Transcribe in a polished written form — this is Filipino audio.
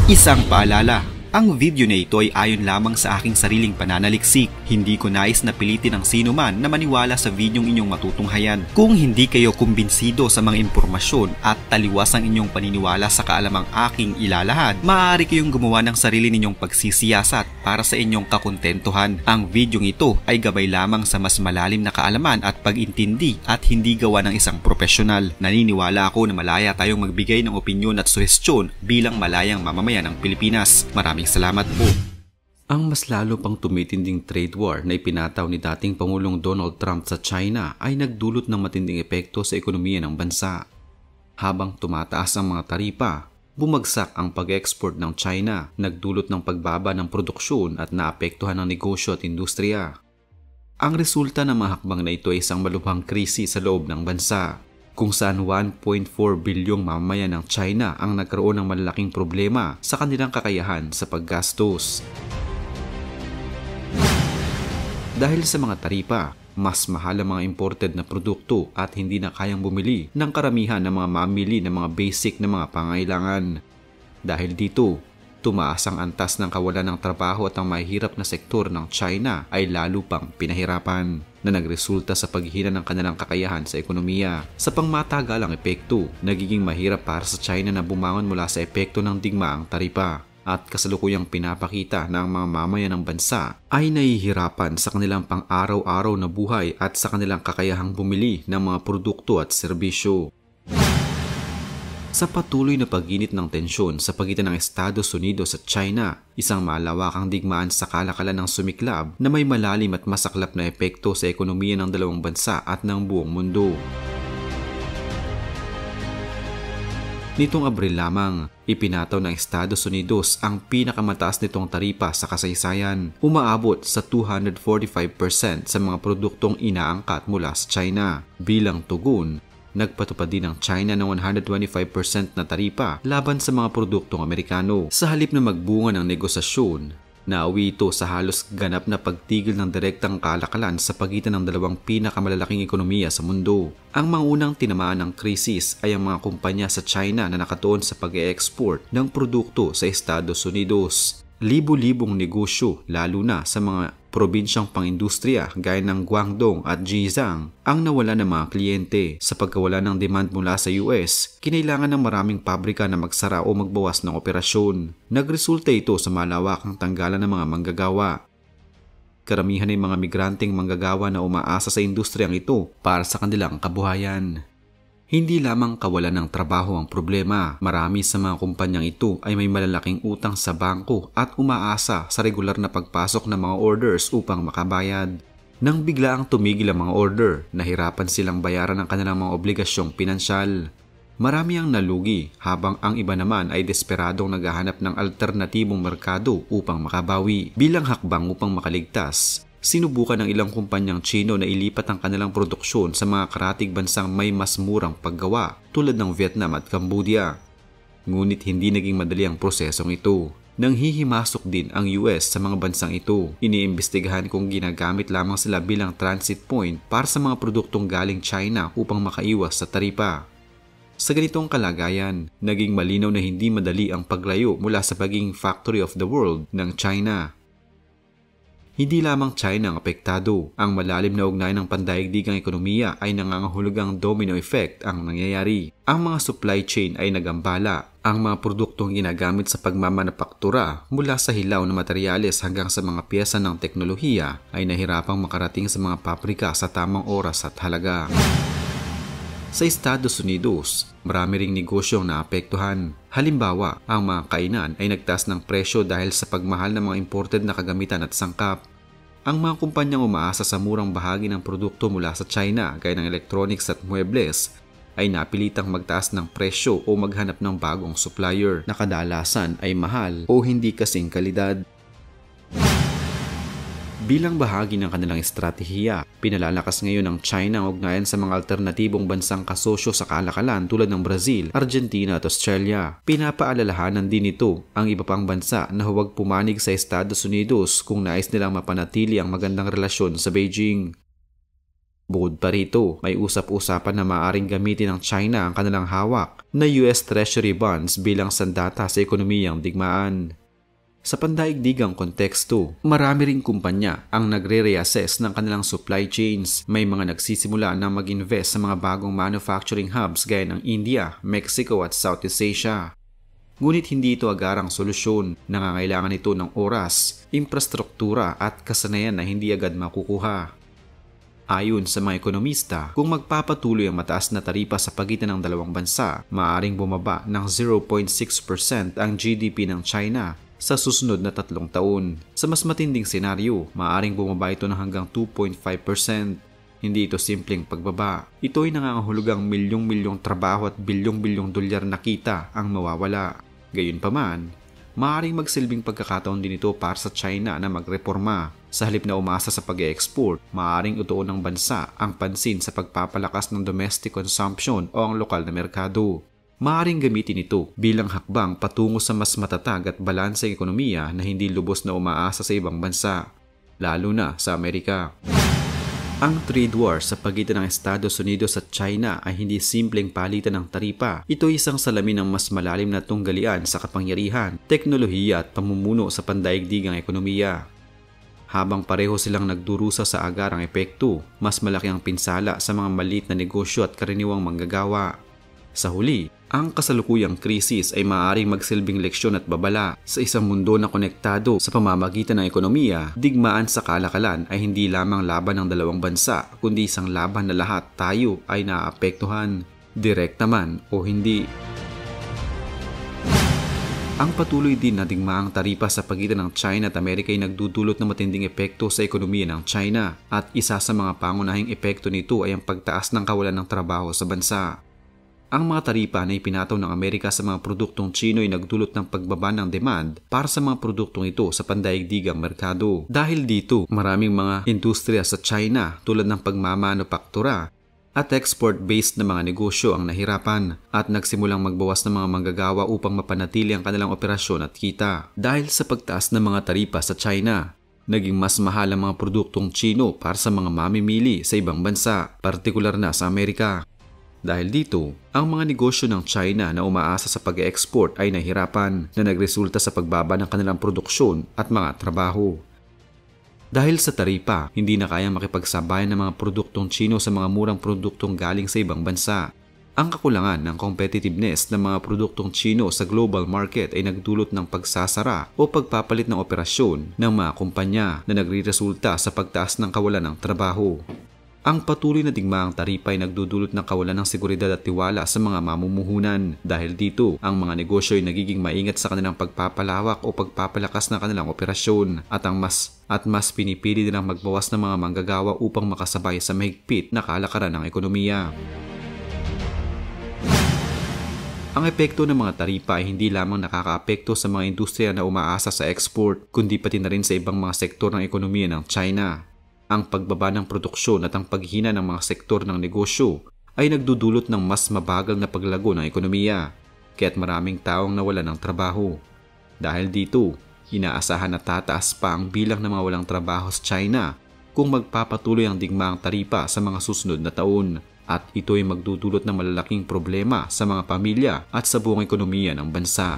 Isang paalala, ang video na ito ay ayon lamang sa aking sariling pananaliksik. Hindi ko nais na pilitin ang sino man na maniwala sa videong inyong matutunghayan. Kung hindi kayo kumbinsido sa mga impormasyon at taliwas ang inyong paniniwala sa kaalamang aking ilalahad, maaari kayong gumawa ng sarili ninyong pagsisiyasat para sa inyong kakontentuhan. Ang videong ito ay gabay lamang sa mas malalim na kaalaman at pag-intindi at hindi gawa ng isang profesional. Naniniwala ako na malaya tayong magbigay ng opinyon at suhestyon bilang malayang mamamayan ng Pilipinas. Maraming salamat po. Ang mas lalo pang tumitinding trade war na ipinataw ni dating Pangulong Donald Trump sa China ay nagdulot ng matinding epekto sa ekonomiya ng bansa. Habang tumataas ang mga taripa, bumagsak ang pag-export ng China, nagdulot ng pagbaba ng produksyon at naapektuhan ang negosyo at industriya. Ang resulta ng mga hakbang na ito ay isang malubhang krisis sa loob ng bansa, kung saan 1.4 bilyong mamamayan ng China ang nagkaroon ng malalaking problema sa kanilang kakayahan sa paggastos. Dahil sa mga taripa, mas mahal ang mga imported na produkto at hindi na kayang bumili ng karamihan ng mga mamili ng mga basic na mga pangailangan. Dahil dito, tumaas ang antas ng kawalan ng trabaho at ang mahihirap na sektor ng China ay lalo pang pinahirapan, na nagresulta sa paghihina ng kanilang kakayahan sa ekonomiya. Sa pangmatagalang epekto, nagiging mahirap para sa China na bumangon mula sa epekto ng digmaang taripa. At kasalukuyang pinapakita na ang mga mamayan ng bansa ay nahihirapan sa kanilang pang-araw-araw na buhay at sa kanilang kakayahang bumili ng mga produkto at serbisyo. Sa patuloy na pag-init ng tensyon sa pagitan ng Estados Unidos at China, isang malawakang digmaan sa kalakalan ng sumiklab na may malalim at masaklap na epekto sa ekonomiya ng dalawang bansa at ng buong mundo. Nitong Abril lamang, ipinataw ng Estados Unidos ang pinakamataas nitong taripa sa kasaysayan, umaabot sa 245% sa mga produktong inaangkat mula sa China. Bilang tugon, nagpatupad din ang China ng 125% na taripa laban sa mga produktong Amerikano. Sa halip na magbunga ng negosasyon, nauwi ito sa halos ganap na pagtigil ng direktang kalakalan sa pagitan ng dalawang pinakamalalaking ekonomiya sa mundo. Ang mga unang tinamaan ng krisis ay ang mga kumpanya sa China na nakatuon sa pag-e-export ng produkto sa Estados Unidos. Libo-libong negosyo, lalo na sa mga probinsyang pang-industriya gaya ng Guangdong at Zhejiang, ang nawala ng mga kliyente. Sa pagkawala ng demand mula sa US, kinailangan ng maraming pabrika na magsara o magbawas ng operasyon. Nagresulta ito sa malawakang tanggalan ng mga manggagawa. Karamihan ay mga migranteng manggagawa na umaasa sa industriyang ito para sa kanilang kabuhayan. Hindi lamang kawalan ng trabaho ang problema, marami sa mga kumpanyang ito ay may malalaking utang sa bangko at umaasa sa regular na pagpasok ng mga orders upang makabayad. Nang biglaang tumigil ang mga order, nahirapan silang bayaran ang kanilang mga obligasyong pinansyal. Marami ang nalugi habang ang iba naman ay desperadong naghahanap ng alternatibong merkado upang makabawi. Bilang hakbang upang makaligtas, sinubukan ng ilang kumpanyang Chino na ilipat ang kanilang produksyon sa mga karatig bansang may mas murang paggawa tulad ng Vietnam at Cambodia. Ngunit hindi naging madali ang prosesong ito. Nang hihimasok din ang US sa mga bansang ito, iniimbestigahan kung ginagamit lamang sila bilang transit point para sa mga produktong galing China upang makaiwas sa taripa. Sa ganitong kalagayan, naging malinaw na hindi madali ang paglayo mula sa pagiging factory of the world ng China. Hindi lamang China ang apektado. Ang malalim na ugnayan ng pandaigdigang ekonomiya ay nangangahulugang domino effect ang nangyayari. Ang mga supply chain ay nagambala. Ang mga produktong ginagamit sa pagmamanapaktura mula sa hilaw na materyales hanggang sa mga piyesa ng teknolohiya ay nahirapang makarating sa mga pabrika sa tamang oras at halaga. Sa Estados Unidos, marami ring negosyong naapektuhan. Halimbawa, ang mga kainan ay nagtaas ng presyo dahil sa pagmahal ng mga imported na kagamitan at sangkap. Ang mga kumpanyang umaasa sa murang bahagi ng produkto mula sa China, gaya ng electronics at muebles, ay napilitang magtaas ng presyo o maghanap ng bagong supplier na kadalasan ay mahal o hindi kasing kalidad. Bilang bahagi ng kanilang estratehiya, pinalalakas ngayon ng China ang ugnayan sa mga alternatibong bansang kasosyo sa kalakalan tulad ng Brazil, Argentina at Australia. Pinapaalalahanan din ito ang iba pang bansa na huwag pumanig sa Estados Unidos kung nais nilang mapanatili ang magandang relasyon sa Beijing. Bukod pa rito, may usap-usapan na maaaring gamitin ng China ang kanilang hawak na US Treasury bonds bilang sandata sa ekonomiyang digmaan. Sa pandaigdigang konteksto, marami ring kumpanya ang nagre-reassess ng kanilang supply chains. May mga nagsisimula na mag-invest sa mga bagong manufacturing hubs gaya ng India, Mexico at Southeast Asia. Ngunit hindi ito agarang solusyon. Nangangailangan ito ng oras, infrastruktura at kasanayan na hindi agad makukuha. Ayon sa mga ekonomista, kung magpapatuloy ang mataas na taripa sa pagitan ng dalawang bansa, maaaring bumaba ng 0.6% ang GDP ng China sa susunod na 3 taon. Sa mas matinding senaryo, maaaring bumaba ito ng hanggang 2.5%. Hindi ito simpleng pagbaba. Ito ay nangangahulugang milyong-milyong trabaho at bilyong-bilyong dolyar na kita ang mawawala. Gayunpaman, maaaring magsilbing pagkakataon din ito para sa China na magreporma. Sa halip na umasa sa pag-e-export, maaaring utuon ng bansa ang pansin sa pagpapalakas ng domestic consumption o ang lokal na merkado. Maaaring gamitin ito bilang hakbang patungo sa mas matatag at balanseng ekonomiya na hindi lubos na umaasa sa ibang bansa, lalo na sa Amerika. Ang trade war sa pagitan ng Estados Unidos at China ay hindi simpleng palitan ng taripa. Ito ay isang salamin ng mas malalim na tunggalian sa kapangyarihan, teknolohiya at pamumuno sa pandaigdigang ekonomiya. Habang pareho silang nagdurusa sa agarang epekto, mas malaki ang pinsala sa mga maliit na negosyo at karaniwang manggagawa. Sa huli, ang kasalukuyang krisis ay maaaring magsilbing leksyon at babala sa isang mundo na konektado sa pamamagitan ng ekonomiya. Digmaan sa kalakalan ay hindi lamang laban ng dalawang bansa, kundi isang laban na lahat tayo ay naaapektuhan, direkta man o hindi. Ang patuloy din na digmaang taripa sa pagitan ng China at Amerika ay nagdudulot ng matinding epekto sa ekonomiya ng China at isa sa mga pangunahing epekto nito ay ang pagtaas ng kawalan ng trabaho sa bansa. Ang mga taripa na ipinataw ng Amerika sa mga produktong Chino ay nagdulot ng pagbaba ng demand para sa mga produktong ito sa pandaigdigang merkado. Dahil dito, maraming mga industriya sa China tulad ng pagmamanupaktura at export-based na mga negosyo ang nahirapan at nagsimulang magbawas ng mga manggagawa upang mapanatili ang kanilang operasyon at kita. Dahil sa pagtaas ng mga taripa sa China, naging mas mahal ang mga produktong Chino para sa mga mamimili sa ibang bansa, partikular na sa Amerika. Dahil dito, ang mga negosyo ng China na umaasa sa pag-export ay nahirapan na nagresulta sa pagbaba ng kanilang produksyon at mga trabaho. Dahil sa taripa, hindi na kayang makipagsabayan ng mga produktong Chino sa mga murang produktong galing sa ibang bansa. Ang kakulangan ng competitiveness ng mga produktong Chino sa global market ay nagdulot ng pagsasara o pagpapalit ng operasyon ng mga kumpanya na nagreresulta sa pagtaas ng kawalan ng trabaho. Ang patuloy na digmaang taripa ay nagdudulot ng kawalan ng seguridad at tiwala sa mga mamumuhunan. Dahil dito, ang mga negosyo ay nagiging maingat sa kanilang pagpapalawak o pagpapalakas ng kanilang operasyon at mas pinipili nilang magbawas ng mga manggagawa upang makasabay sa mahigpit na kalakaran ng ekonomiya. Ang epekto ng mga taripa ay hindi lamang nakakaapekto sa mga industriya na umaasa sa export, kundi pati na rin sa ibang mga sektor ng ekonomiya ng China. Ang pagbaba ng produksyon at ang paghina ng mga sektor ng negosyo ay nagdudulot ng mas mabagal na paglago ng ekonomiya, kaya't maraming taong nawalan ng trabaho. Dahil dito, inaasahan na tataas pa ang bilang ng mga walang trabaho sa China kung magpapatuloy ang digmaang taripa sa mga susunod na taon, at ito ay magdudulot ng malalaking problema sa mga pamilya at sa buong ekonomiya ng bansa.